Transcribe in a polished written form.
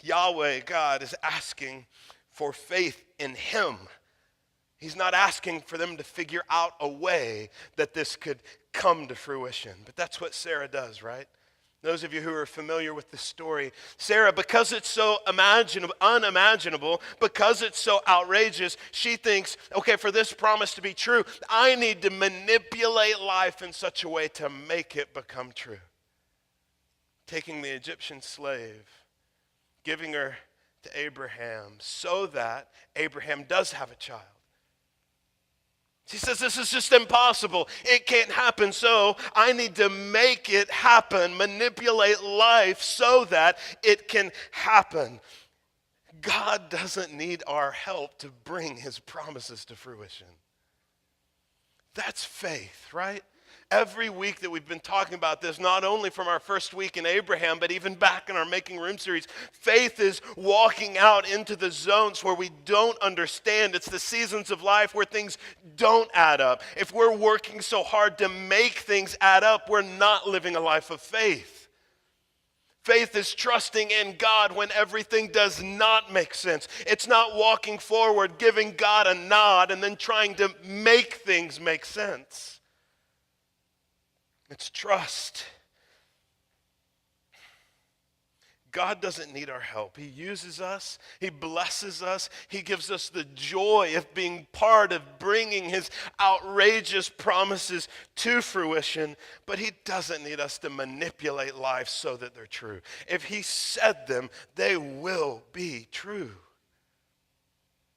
Yahweh, God, is asking for faith in him. He's not asking for them to figure out a way that this could come to fruition. But that's what Sarah does, right? Those of you who are familiar with the story, Sarah, because it's so unimaginable, because it's so outrageous, she thinks, okay, for this promise to be true, I need to manipulate life in such a way to make it become true. Taking the Egyptian slave, giving her to Abraham so that Abraham does have a child. She says, this is just impossible. It can't happen, so I need to make it happen, manipulate life so that it can happen. God doesn't need our help to bring his promises to fruition. That's faith, right? Every week that we've been talking about this, not only from our first week in Abraham, but even back in our Making Room series, faith is walking out into the zones where we don't understand. It's the seasons of life where things don't add up. If we're working so hard to make things add up, we're not living a life of faith. Faith is trusting in God when everything does not make sense. It's not walking forward, giving God a nod, and then trying to make things make sense. It's trust. God doesn't need our help. He uses us. He blesses us. He gives us the joy of being part of bringing his outrageous promises to fruition. But he doesn't need us to manipulate life so that they're true. If he said them, they will be true.